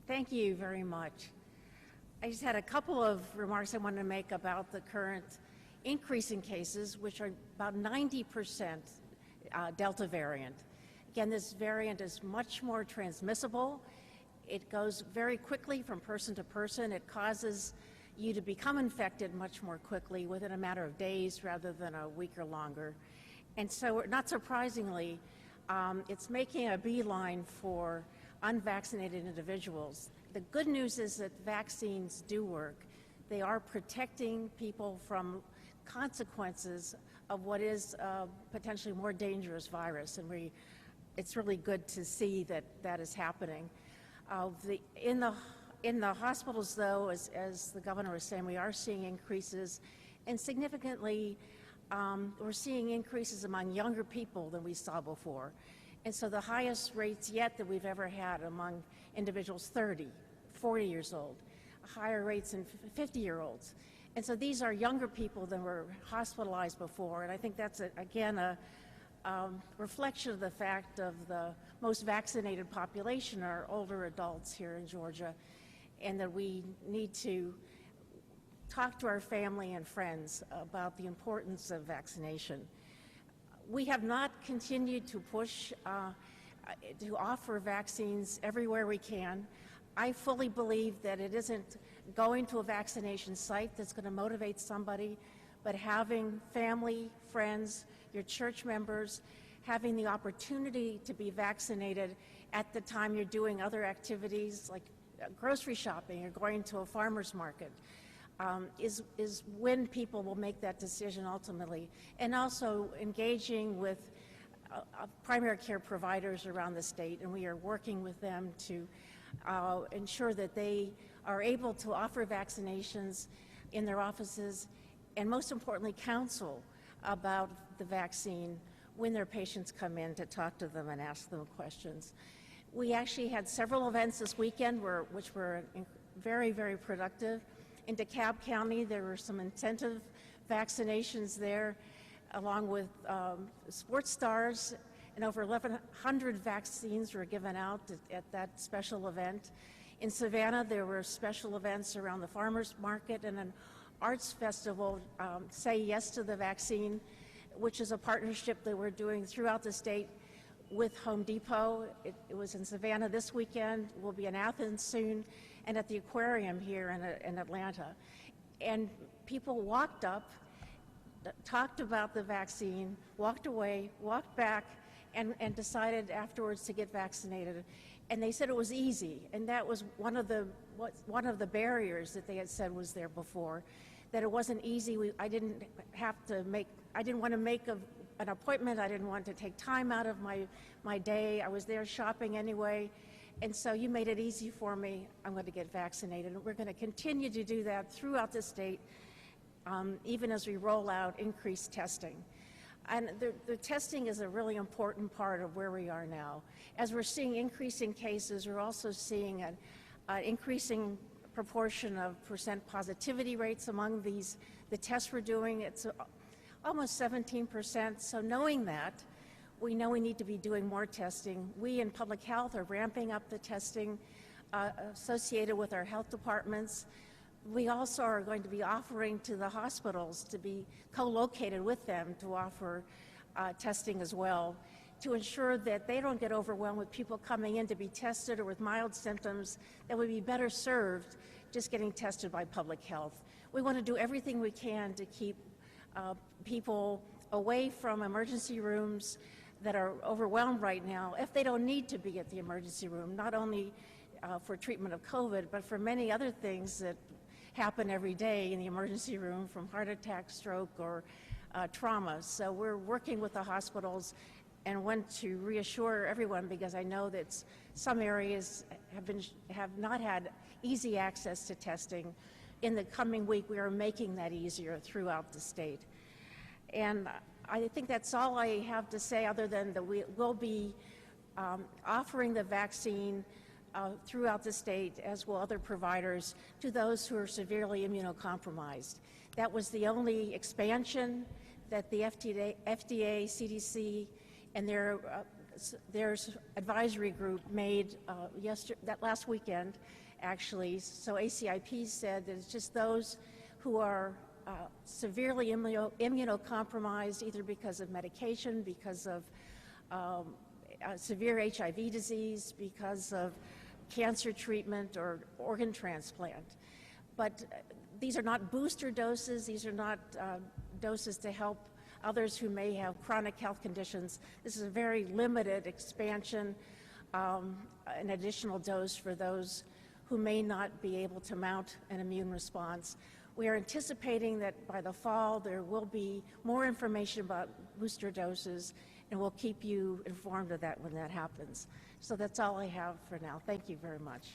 Thank you very much. I just had a couple of remarks I wanted to make about the current increase in cases, which are about 90% Delta variant. Again, this variant is much more transmissible. It goes very quickly from person to person. It causes you to become infected much more quickly within a matter of days rather than a week or longer. And so, not surprisingly, it's making a beeline for unvaccinated individuals. The good news is that vaccines do work. They are protecting people from consequences of what is a potentially more dangerous virus, and it's really good to see that that is happening. In the hospitals, though, as the governor was saying, we are seeing increases, and significantly, we're seeing increases among younger people than we saw before. And so the highest rates yet that we've ever had among individuals 30, 40 years old, higher rates in 50-year-olds. And so these are younger people than were hospitalized before, and I think that's, again, a reflection of the fact of the most vaccinated population are older adults here in Georgia, and that we need to talk to our family and friends about the importance of vaccination. We have not continued to push to offer vaccines everywhere we can. I fully believe that it isn't going to a vaccination site that's going to motivate somebody, but having family, friends, your church members, having the opportunity to be vaccinated at the time you're doing other activities like grocery shopping or going to a farmer's market is when people will make that decision ultimately. And also engaging with primary care providers around the state, and we are working with them to ensure that they are able to offer vaccinations in their offices, and most importantly, counsel about the vaccine when their patients come in to talk to them and ask them questions. We actually had several events this weekend which were very, very productive. In DeKalb County, there were some incentive vaccinations there, along with sports stars, and over 1,100 vaccines were given out at that special event. In Savannah, there were special events around the farmers market and an arts festival, Say Yes to the Vaccine, which is a partnership that we're doing throughout the state with Home Depot. It was in Savannah this weekend, will be in Athens soon, and at the aquarium here in Atlanta. And people walked up, talked about the vaccine, walked away, walked back, and decided afterwards to get vaccinated. And they said it was easy, and that was one of the barriers that they had said was there before, that it wasn't easy. I didn't want to make an appointment. I didn't want to take time out of my day. I was there shopping anyway. And so you made it easy for me. I'm going to get vaccinated. And we're going to continue to do that throughout the state, even as we roll out increased testing. And the testing is a really important part of where we are now. As we're seeing increasing cases, we're also seeing an increasing proportion of percent positivity rates among the tests we're doing. It's almost 17%. So knowing that, we know we need to be doing more testing. We in public health are ramping up the testing associated with our health departments. We also are going to be offering to the hospitals to be co-located with them to offer testing as well, to ensure that they don't get overwhelmed with people coming in to be tested or with mild symptoms that would be better served just getting tested by public health. We want to do everything we can to keep people away from emergency rooms that are overwhelmed right now, if they don't need to be at the emergency room, not only for treatment of COVID, but for many other things that happen every day in the emergency room, from heart attack, stroke, or trauma. So we're working with the hospitals and want to reassure everyone, because I know that some areas have not had easy access to testing. In the coming week, we are making that easier throughout the state. And I think that's all I have to say, other than that we will be offering the vaccine throughout the state, as will other providers, to those who are severely immunocompromised. That was the only expansion that the FDA, CDC, and their there's advisory group made that last weekend, actually. So ACIP said that it's just those who are severely immunocompromised, either because of medication, because of severe HIV disease, because of cancer treatment or organ transplant. But these are not booster doses. These are not doses to help others who may have chronic health conditions. This is a very limited expansion, an additional dose for those who may not be able to mount an immune response. We are anticipating that by the fall there will be more information about booster doses, and we'll keep you informed of that when that happens. So that's all I have for now. Thank you very much.